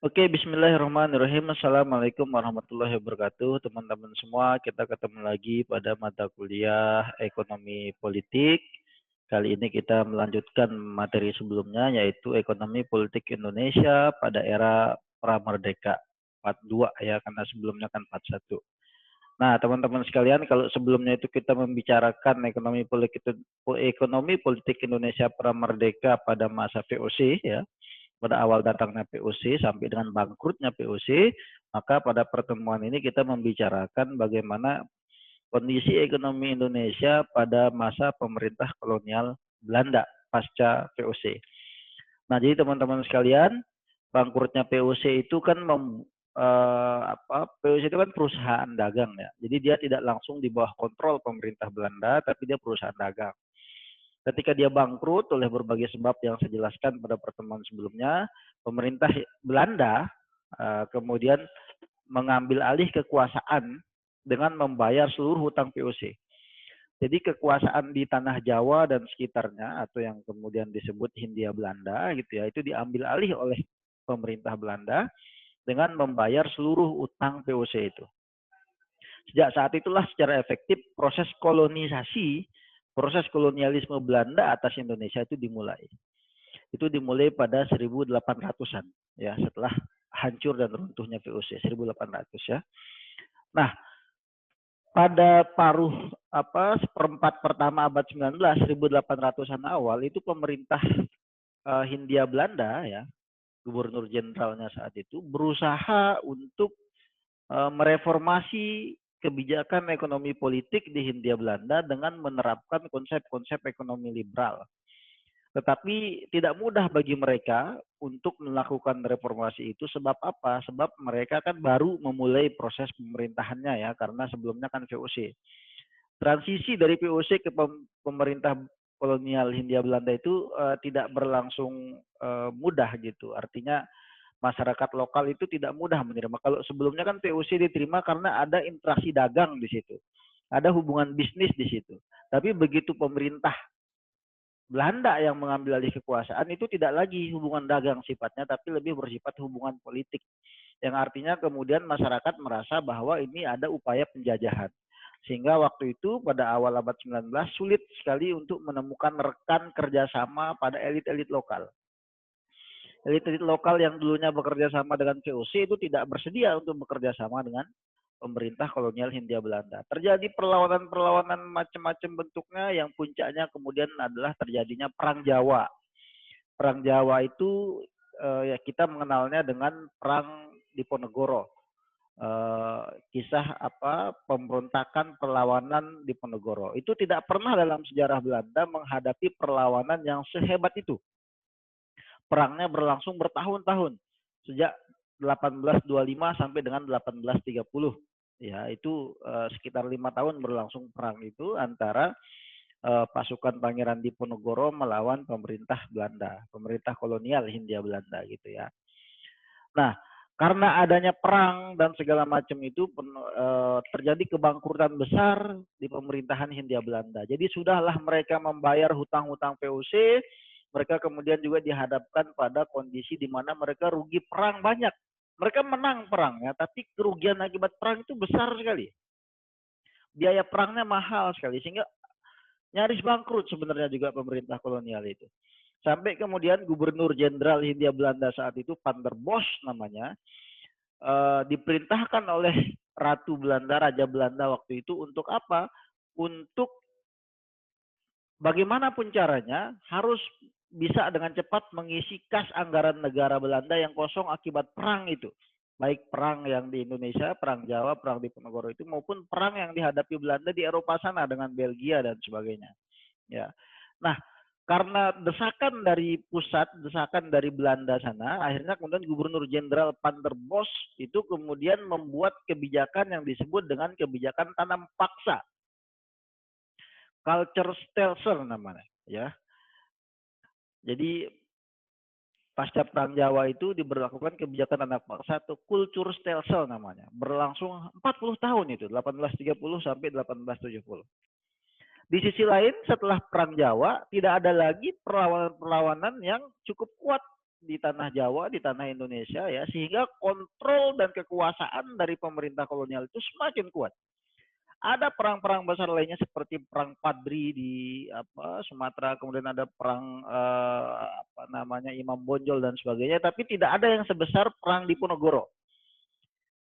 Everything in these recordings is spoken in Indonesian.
Oke, bismillahirrahmanirrahim. Assalamualaikum warahmatullahi wabarakatuh. Teman-teman semua, kita ketemu lagi pada mata kuliah Ekonomi Politik. Kali ini kita melanjutkan materi sebelumnya, yaitu Ekonomi Politik Indonesia pada era Pramerdeka Part 2 ya, karena sebelumnya kan Part 1. Nah, teman-teman sekalian, kalau sebelumnya itu kita membicarakan ekonomi politik Indonesia Pramerdeka pada masa VOC ya, pada awal datangnya POC sampai dengan bangkrutnya POC, maka pada pertemuan ini kita membicarakan bagaimana kondisi ekonomi Indonesia pada masa pemerintah kolonial Belanda pasca POC. Nah, jadi teman-teman sekalian, bangkrutnya POC itu kan POC itu kan perusahaan dagang ya. Jadi dia tidak langsung di bawah kontrol pemerintah Belanda, tapi dia perusahaan dagang. Ketika dia bangkrut oleh berbagai sebab yang saya jelaskan pada pertemuan sebelumnya, pemerintah Belanda kemudian mengambil alih kekuasaan dengan membayar seluruh hutang POC. Jadi kekuasaan di tanah Jawa dan sekitarnya atau yang kemudian disebut Hindia Belanda gitu ya, itu diambil alih oleh pemerintah Belanda dengan membayar seluruh utang POC itu. Sejak saat itulah secara efektif proses kolonisasi, proses kolonialisme Belanda atas Indonesia itu dimulai. Itu dimulai pada 1800-an ya, setelah hancur dan runtuhnya VOC 1800 ya. Nah, pada paruh seperempat pertama abad 19, 1800-an awal itu pemerintah Hindia Belanda ya, gubernur jenderalnya saat itu berusaha untuk mereformasi kebijakan ekonomi politik di Hindia Belanda dengan menerapkan konsep-konsep ekonomi liberal. Tetapi tidak mudah bagi mereka untuk melakukan reformasi itu. Sebab apa? Sebab mereka kan baru memulai proses pemerintahannya ya, karena sebelumnya kan VOC. Transisi dari VOC ke pemerintah kolonial Hindia Belanda itu tidak berlangsung mudah gitu. Artinya masyarakat lokal itu tidak mudah menerima. Kalau sebelumnya kan VOC diterima karena ada interaksi dagang di situ. Ada hubungan bisnis di situ. Tapi begitu pemerintah Belanda yang mengambil alih kekuasaan itu tidak lagi hubungan dagang sifatnya, tapi lebih bersifat hubungan politik. Yang artinya kemudian masyarakat merasa bahwa ini ada upaya penjajahan. Sehingga waktu itu pada awal abad 19 sulit sekali untuk menemukan rekan kerjasama pada elit-elit lokal. Elit-elit lokal yang dulunya bekerja sama dengan VOC itu tidak bersedia untuk bekerja sama dengan pemerintah kolonial Hindia Belanda. Terjadi perlawanan-perlawanan macam-macam bentuknya, yang puncaknya kemudian adalah terjadinya Perang Jawa. Perang Jawa itu ya kita mengenalnya dengan Perang Diponegoro. Kisah pemberontakan perlawanan Diponegoro. Itu tidak pernah dalam sejarah Belanda menghadapi perlawanan yang sehebat itu. Perangnya berlangsung bertahun-tahun. Sejak 1825 sampai dengan 1830. Ya, itu sekitar 5 tahun berlangsung perang itu antara pasukan Pangeran Diponegoro melawan pemerintah Belanda, pemerintah kolonial Hindia Belanda gitu ya. Nah, karena adanya perang dan segala macam itu terjadi kebangkrutan besar di pemerintahan Hindia Belanda. Jadi sudahlah mereka membayar hutang-hutang VOC, mereka kemudian juga dihadapkan pada kondisi di mana mereka rugi perang banyak. Mereka menang perang ya, tapi kerugian akibat perang itu besar sekali. Biaya perangnya mahal sekali, sehingga nyaris bangkrut sebenarnya juga pemerintah kolonial itu. Sampai kemudian Gubernur Jenderal Hindia Belanda saat itu, Van der Bos namanya, diperintahkan oleh Ratu Belanda, Raja Belanda waktu itu untuk apa? Untuk bagaimanapun caranya harus bisa dengan cepat mengisi kas anggaran negara Belanda yang kosong akibat perang itu. Baik perang yang di Indonesia, perang Jawa, perang Diponegoro itu, maupun perang yang dihadapi Belanda di Eropa sana dengan Belgia dan sebagainya. Ya. Nah, karena desakan dari pusat, desakan dari Belanda sana, akhirnya kemudian Gubernur Jenderal Van der Bos itu kemudian membuat kebijakan yang disebut dengan kebijakan tanam paksa. Culture Stelsel namanya, ya. Jadi pasca Perang Jawa itu diberlakukan kebijakan tanam paksa atau Kultur Stelsel namanya. Berlangsung 40 tahun itu, 1830 sampai 1870. Di sisi lain, setelah Perang Jawa, tidak ada lagi perlawanan-perlawanan yang cukup kuat di tanah Jawa, di tanah Indonesia ya, sehingga kontrol dan kekuasaan dari pemerintah kolonial itu semakin kuat. Ada perang-perang besar lainnya seperti perang Padri di Sumatera, kemudian ada perang Imam Bonjol dan sebagainya, tapi tidak ada yang sebesar perang Diponegoro.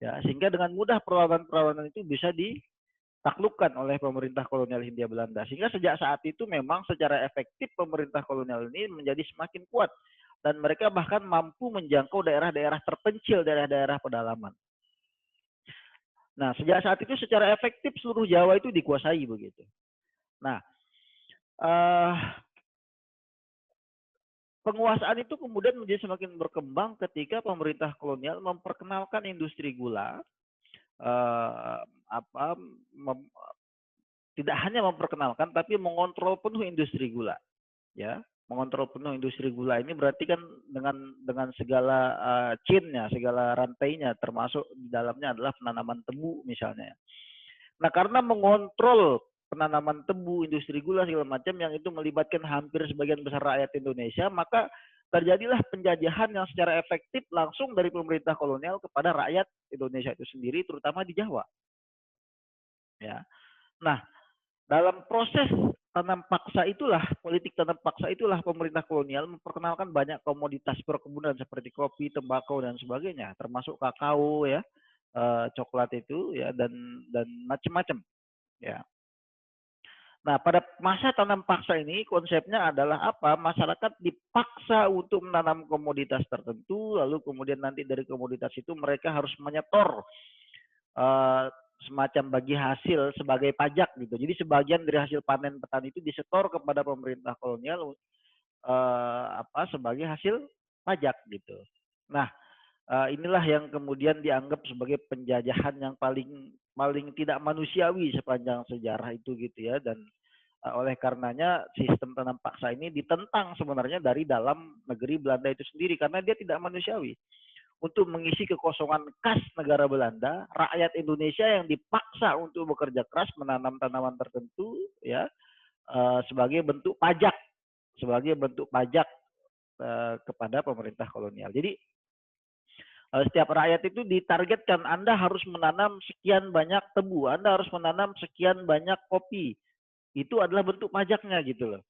Ya, sehingga dengan mudah perlawanan-perlawanan itu bisa ditaklukkan oleh pemerintah kolonial Hindia Belanda. Sehingga sejak saat itu memang secara efektif pemerintah kolonial ini menjadi semakin kuat dan mereka bahkan mampu menjangkau daerah-daerah terpencil, daerah-daerah pedalaman. Nah, sejak saat itu secara efektif seluruh Jawa itu dikuasai begitu. Nah, penguasaan itu kemudian menjadi semakin berkembang ketika pemerintah kolonial memperkenalkan industri gula, tidak hanya memperkenalkan tapi mengontrol penuh industri gula, ya. Mengontrol penuh industri gula ini berarti kan dengan segala chain-nya, segala rantainya, termasuk di dalamnya adalah penanaman tebu misalnya. Nah, karena mengontrol penanaman tebu, industri gula segala macam yang itu melibatkan hampir sebagian besar rakyat Indonesia, maka terjadilah penjajahan yang secara efektif langsung dari pemerintah kolonial kepada rakyat Indonesia itu sendiri, terutama di Jawa. Ya. Nah, dalam proses tanam paksa itulah, politik tanam paksa itulah pemerintah kolonial memperkenalkan banyak komoditas perkebunan seperti kopi, tembakau dan sebagainya, termasuk kakao ya, coklat itu ya dan macam-macam ya. Nah, pada masa tanam paksa ini konsepnya adalah apa? Masyarakat dipaksa untuk menanam komoditas tertentu, lalu kemudian nanti dari komoditas itu mereka harus menyetor semacam bagi hasil sebagai pajak gitu. Jadi sebagian dari hasil panen petani itu disetor kepada pemerintah kolonial sebagai hasil pajak gitu. Nah, inilah yang kemudian dianggap sebagai penjajahan yang paling tidak manusiawi sepanjang sejarah itu gitu ya, dan oleh karenanya sistem tanam paksa ini ditentang sebenarnya dari dalam negeri Belanda itu sendiri karena dia tidak manusiawi. Untuk mengisi kekosongan kas negara Belanda, rakyat Indonesia yang dipaksa untuk bekerja keras menanam tanaman tertentu ya sebagai bentuk pajak kepada pemerintah kolonial. Jadi setiap rakyat itu ditargetkan Anda harus menanam sekian banyak tebu, Anda harus menanam sekian banyak kopi. Itu adalah bentuk pajaknya gitu loh.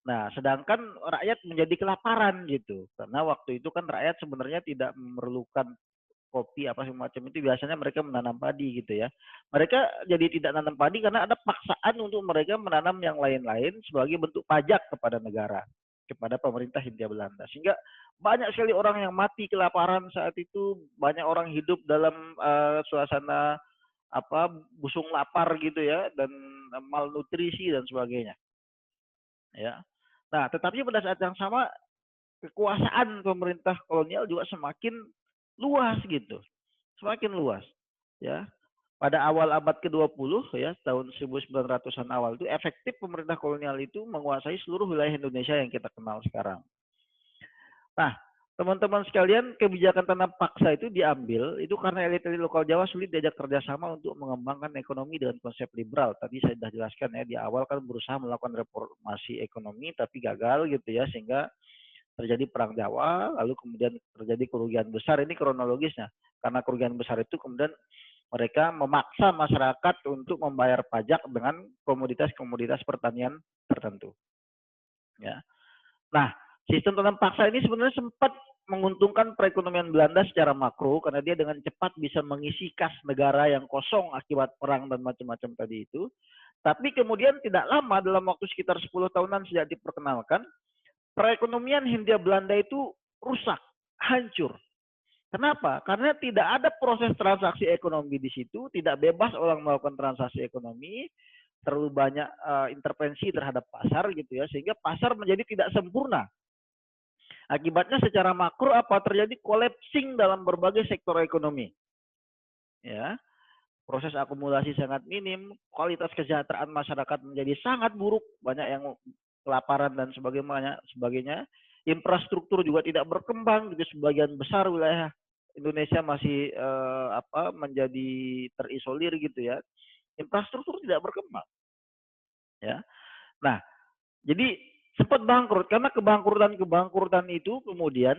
Nah, sedangkan rakyat menjadi kelaparan gitu. Karena waktu itu kan rakyat sebenarnya tidak memerlukan kopi apa semacam itu, biasanya mereka menanam padi gitu ya. Mereka jadi tidak menanam padi karena ada paksaan untuk mereka menanam yang lain-lain sebagai bentuk pajak kepada negara, kepada pemerintah Hindia Belanda. Sehingga banyak sekali orang yang mati kelaparan saat itu, banyak orang hidup dalam suasana busung lapar gitu ya, dan malnutrisi dan sebagainya. Ya. Nah, tetapi pada saat yang sama kekuasaan pemerintah kolonial juga semakin luas gitu. Semakin luas, ya. Pada awal abad ke-20 ya, tahun 1900-an awal itu efektif pemerintah kolonial itu menguasai seluruh wilayah Indonesia yang kita kenal sekarang. Nah, teman-teman sekalian, kebijakan tanam paksa itu diambil itu karena elit-elit lokal Jawa sulit diajak kerjasama untuk mengembangkan ekonomi dengan konsep liberal. Tadi saya sudah jelaskan ya, di awal kan berusaha melakukan reformasi ekonomi tapi gagal gitu ya, sehingga terjadi perang Jawa, lalu kemudian terjadi kerugian besar. Ini kronologisnya. Karena kerugian besar itu kemudian mereka memaksa masyarakat untuk membayar pajak dengan komoditas-komoditas pertanian tertentu. Ya. Nah, sistem tanam paksa ini sebenarnya sempat menguntungkan perekonomian Belanda secara makro karena dia dengan cepat bisa mengisi kas negara yang kosong akibat perang dan macam-macam tadi itu. Tapi kemudian tidak lama, dalam waktu sekitar 10 tahunan sejak diperkenalkan, perekonomian Hindia Belanda itu rusak, hancur. Kenapa? Karena tidak ada proses transaksi ekonomi di situ, tidak bebas orang melakukan transaksi ekonomi, terlalu banyak intervensi terhadap pasar gitu ya, sehingga pasar menjadi tidak sempurna. Akibatnya secara makro apa terjadi? Collapsing dalam berbagai sektor ekonomi. Ya, proses akumulasi sangat minim, kualitas kesejahteraan masyarakat menjadi sangat buruk, banyak yang kelaparan dan sebagainya. Infrastruktur juga tidak berkembang, gitu. Sebagian besar wilayah Indonesia masih menjadi terisolir gitu ya. Infrastruktur tidak berkembang. Ya. Nah, jadi sempat bangkrut karena kebangkrutan itu kemudian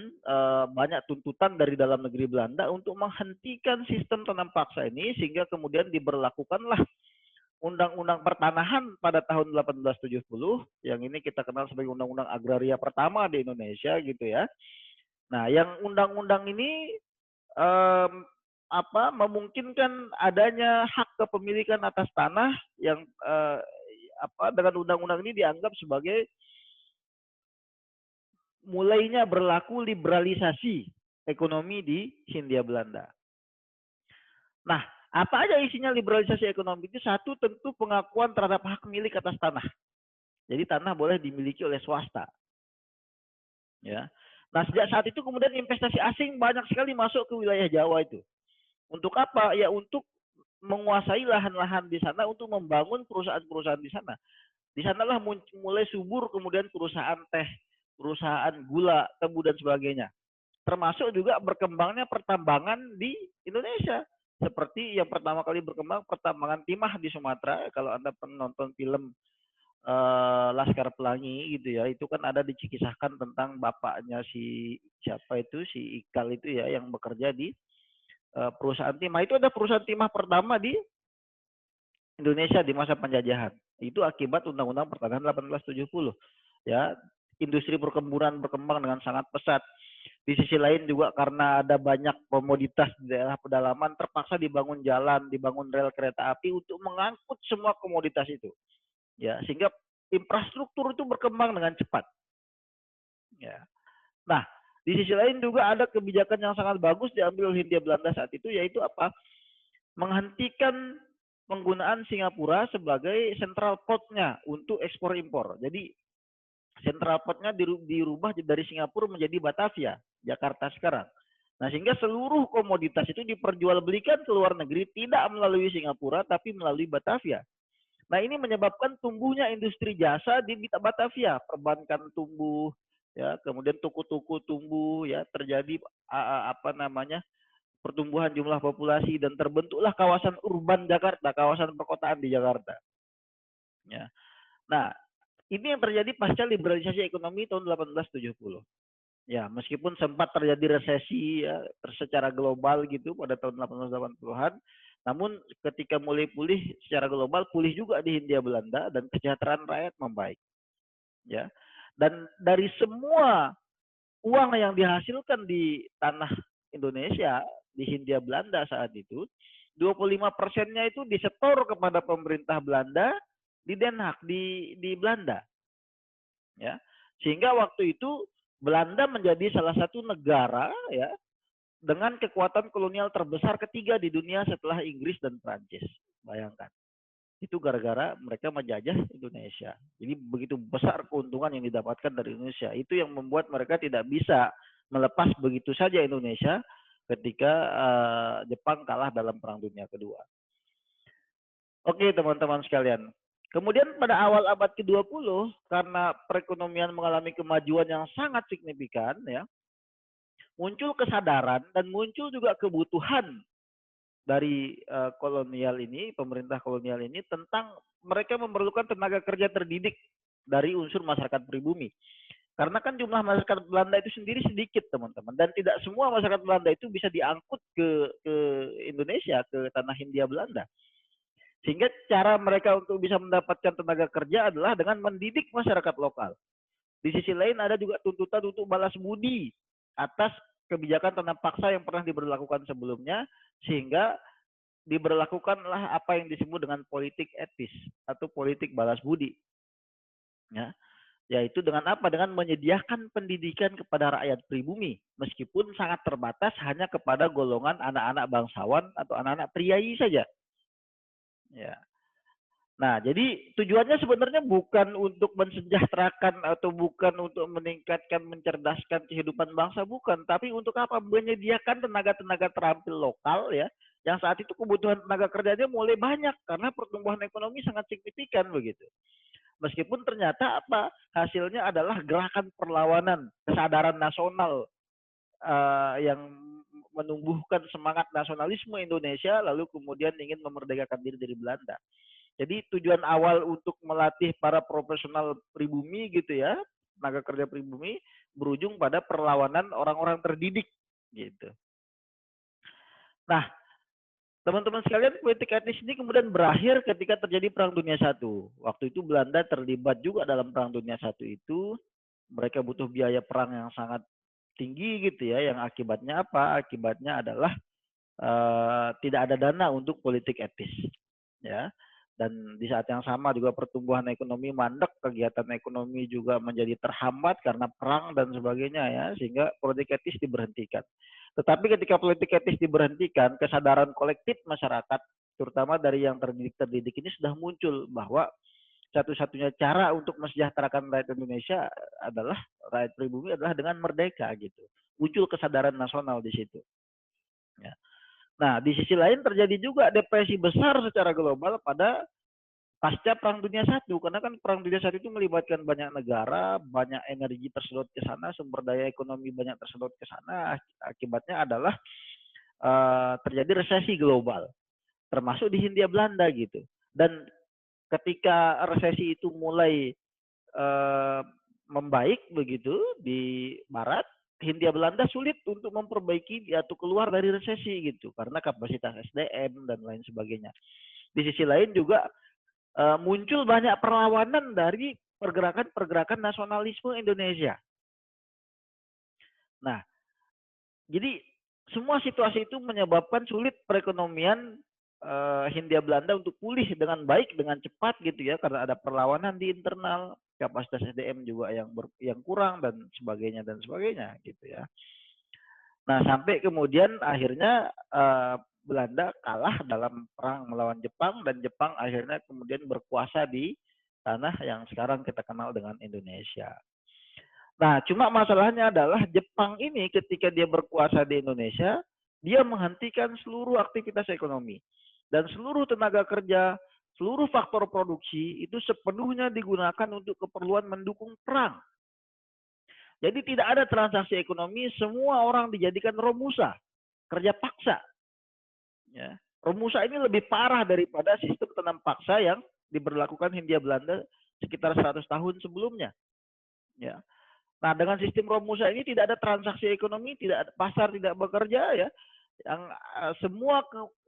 banyak tuntutan dari dalam negeri Belanda untuk menghentikan sistem tanam paksa ini sehingga kemudian diberlakukanlah Undang-Undang Pertanahan pada tahun 1870 yang ini kita kenal sebagai Undang-Undang Agraria pertama di Indonesia gitu ya. Nah, yang undang-undang ini em, memungkinkan adanya hak kepemilikan atas tanah yang dengan undang-undang ini dianggap sebagai mulainya berlaku liberalisasi ekonomi di Hindia Belanda. Nah, apa aja isinya liberalisasi ekonomi itu? Satu, tentu pengakuan terhadap hak milik atas tanah. Jadi tanah boleh dimiliki oleh swasta. Ya. Nah, sejak saat itu kemudian investasi asing banyak sekali masuk ke wilayah Jawa itu. Untuk apa? Ya untuk menguasai lahan-lahan di sana untuk membangun perusahaan-perusahaan di sana. Di sanalah mulai subur kemudian perusahaan teh, perusahaan gula, tebu dan sebagainya. Termasuk juga berkembangnya pertambangan di Indonesia. Seperti yang pertama kali berkembang pertambangan timah di Sumatera. Kalau Anda pernah nonton film Laskar Pelangi gitu ya, itu kan ada dikisahkan tentang bapaknya si siapa itu, si Ikal itu ya, yang bekerja di perusahaan timah. Itu ada perusahaan timah pertama di Indonesia di masa penjajahan. Itu akibat Undang-Undang Pertanahan 1870. Ya, industri perkebunan berkembang dengan sangat pesat. Di sisi lain juga karena ada banyak komoditas di daerah pedalaman, terpaksa dibangun jalan, dibangun rel kereta api untuk mengangkut semua komoditas itu. Ya, sehingga infrastruktur itu berkembang dengan cepat. Ya. Nah, di sisi lain juga ada kebijakan yang sangat bagus diambil oleh Hindia Belanda saat itu, yaitu apa? Menghentikan penggunaan Singapura sebagai central port-nya untuk ekspor impor. Jadi central port-nya dirubah dari Singapura menjadi Batavia, Jakarta sekarang. Nah, sehingga seluruh komoditas itu diperjualbelikan ke luar negeri tidak melalui Singapura tapi melalui Batavia. Nah, ini menyebabkan tumbuhnya industri jasa di Batavia, perbankan tumbuh, ya, kemudian tuku-tuku tumbuh, ya, terjadi pertumbuhan jumlah populasi dan terbentuklah kawasan urban Jakarta, kawasan perkotaan di Jakarta. Ya. Nah, ini yang terjadi pasca liberalisasi ekonomi tahun 1870. Ya, meskipun sempat terjadi resesi ya, secara global gitu pada tahun 1880-an, namun ketika mulai pulih secara global, pulih juga di Hindia Belanda dan kesejahteraan rakyat membaik. Ya. Dan dari semua uang yang dihasilkan di tanah Indonesia di Hindia Belanda saat itu, 25%-nya itu disetor kepada pemerintah Belanda di Den Haag di Belanda. Ya. Sehingga waktu itu Belanda menjadi salah satu negara ya dengan kekuatan kolonial terbesar ketiga di dunia setelah Inggris dan Prancis. Bayangkan. Itu gara-gara mereka menjajah Indonesia. Jadi begitu besar keuntungan yang didapatkan dari Indonesia. Itu yang membuat mereka tidak bisa melepas begitu saja Indonesia ketika Jepang kalah dalam Perang Dunia Kedua. Oke teman-teman sekalian. Kemudian pada awal abad ke-20, karena perekonomian mengalami kemajuan yang sangat signifikan, ya, muncul kesadaran dan muncul juga kebutuhan dari kolonial ini, pemerintah kolonial ini, tentang mereka memerlukan tenaga kerja terdidik dari unsur masyarakat pribumi. Karena kan jumlah masyarakat Belanda itu sendiri sedikit, teman-teman. Dan tidak semua masyarakat Belanda itu bisa diangkut ke Indonesia, ke tanah Hindia Belanda. Sehingga cara mereka untuk bisa mendapatkan tenaga kerja adalah dengan mendidik masyarakat lokal. Di sisi lain ada juga tuntutan untuk balas budi atas kebijakan tanam paksa yang pernah diberlakukan sebelumnya, sehingga diberlakukanlah apa yang disebut dengan politik etis atau politik balas budi. Ya. Yaitu dengan apa? Dengan menyediakan pendidikan kepada rakyat pribumi, meskipun sangat terbatas hanya kepada golongan anak-anak bangsawan atau anak-anak priai saja. Ya. Nah, jadi tujuannya sebenarnya bukan untuk mensejahterakan atau bukan untuk meningkatkan, mencerdaskan kehidupan bangsa, bukan. Tapi untuk apa? Menyediakan tenaga-tenaga terampil lokal ya, yang saat itu kebutuhan tenaga kerjanya mulai banyak karena pertumbuhan ekonomi sangat signifikan begitu. Meskipun ternyata apa? Hasilnya adalah gerakan perlawanan, kesadaran nasional yang menumbuhkan semangat nasionalisme Indonesia, lalu kemudian ingin memerdekakan diri dari Belanda. Jadi tujuan awal untuk melatih para profesional pribumi gitu ya, tenaga kerja pribumi, berujung pada perlawanan orang-orang terdidik gitu. Nah, teman-teman sekalian, politik etnis ini kemudian berakhir ketika terjadi Perang Dunia I. Waktu itu Belanda terlibat juga dalam Perang Dunia I itu. Mereka butuh biaya perang yang sangat tinggi gitu ya, yang akibatnya apa? Akibatnya adalah tidak ada dana untuk politik etis, ya. Dan di saat yang sama juga pertumbuhan ekonomi mandek, kegiatan ekonomi juga menjadi terhambat karena perang dan sebagainya ya, sehingga politik etis diberhentikan. Tetapi ketika politik etis diberhentikan, kesadaran kolektif masyarakat, terutama dari yang terdidik ini sudah muncul bahwa satu-satunya cara untuk mensejahterakan rakyat Indonesia adalah rakyat pribumi adalah dengan merdeka gitu. Muncul kesadaran nasional di situ. Ya. Nah, di sisi lain terjadi juga depresi besar secara global pada pasca Perang Dunia I, karena kan Perang Dunia I itu melibatkan banyak negara, banyak energi tersedot ke sana, sumber daya ekonomi banyak tersedot ke sana. Akibatnya adalah terjadi resesi global, termasuk di Hindia Belanda gitu. Dan ketika resesi itu mulai membaik begitu di Barat, Hindia Belanda sulit untuk memperbaiki atau keluar dari resesi gitu karena kapasitas SDM dan lain sebagainya. Di sisi lain juga muncul banyak perlawanan dari pergerakan-pergerakan nasionalisme Indonesia. Nah, jadi semua situasi itu menyebabkan sulit perekonomian Hindia Belanda untuk pulih dengan baik, dengan cepat gitu ya, karena ada perlawanan di internal, kapasitas SDM juga yang kurang dan sebagainya gitu ya. Nah, sampai kemudian akhirnya Belanda kalah dalam perang melawan Jepang dan Jepang akhirnya kemudian berkuasa di tanah yang sekarang kita kenal dengan Indonesia. Nah, cuma masalahnya adalah Jepang ini ketika dia berkuasa di Indonesia, dia menghentikan seluruh aktivitas ekonomi. Dan seluruh tenaga kerja, seluruh faktor produksi itu sepenuhnya digunakan untuk keperluan mendukung perang. Jadi tidak ada transaksi ekonomi, semua orang dijadikan romusa, kerja paksa. Ya. Romusa ini lebih parah daripada sistem tanam paksa yang diberlakukan Hindia Belanda sekitar 100 tahun sebelumnya. Ya. Nah, dengan sistem romusa ini tidak ada transaksi ekonomi, tidak ada pasar, tidak bekerja ya. Yang semua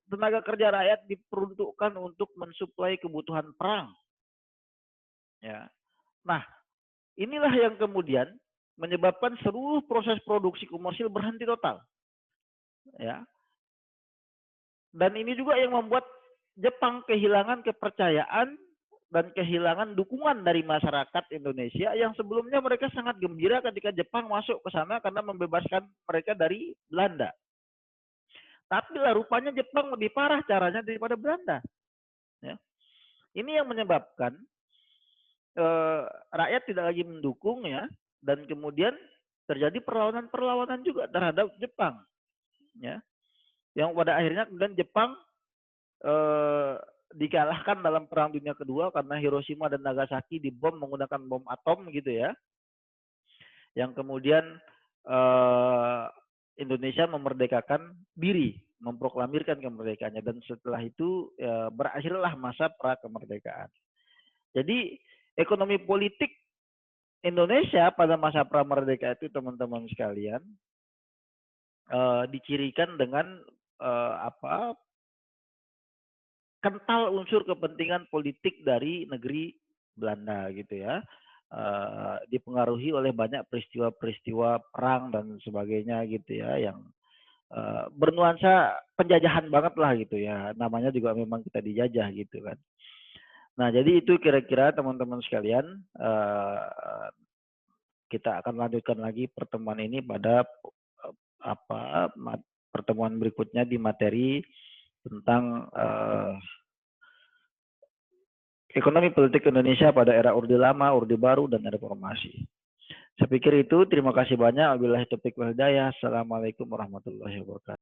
tenaga kerja rakyat diperuntukkan untuk mensuplai kebutuhan perang. Ya. Nah, inilah yang kemudian menyebabkan seluruh proses produksi komersil berhenti total. Ya. Dan ini juga yang membuat Jepang kehilangan kepercayaan dan kehilangan dukungan dari masyarakat Indonesia yang sebelumnya mereka sangat gembira ketika Jepang masuk ke sana karena membebaskan mereka dari Belanda. Tapi lah rupanya Jepang lebih parah caranya daripada Belanda. Ya. Ini yang menyebabkan rakyat tidak lagi mendukung ya, dan kemudian terjadi perlawanan juga terhadap Jepang. Ya. Yang pada akhirnya kemudian Jepang dikalahkan dalam Perang Dunia Kedua karena Hiroshima dan Nagasaki dibom menggunakan bom atom gitu ya. Yang kemudian Indonesia memerdekakan diri, memproklamirkan kemerdekaannya, dan setelah itu berakhirlah masa pra kemerdekaan. Jadi ekonomi politik Indonesia pada masa pramerdekaan itu teman-teman sekalian dicirikan dengan kental unsur kepentingan politik dari negeri Belanda gitu ya, dipengaruhi oleh banyak peristiwa-peristiwa perang dan sebagainya gitu ya, yang bernuansa penjajahan banget lah gitu ya, namanya juga memang kita dijajah gitu kan. Nah, jadi itu kira-kira teman-teman sekalian, kita akan lanjutkan lagi pertemuan ini pada pertemuan berikutnya di materi tentang ekonomi politik Indonesia pada era Orde Lama, Orde Baru, dan reformasi. Saya pikir itu. Terima kasih banyak. Wabillahi taufiq wal hidayah. Assalamualaikum warahmatullahi wabarakatuh.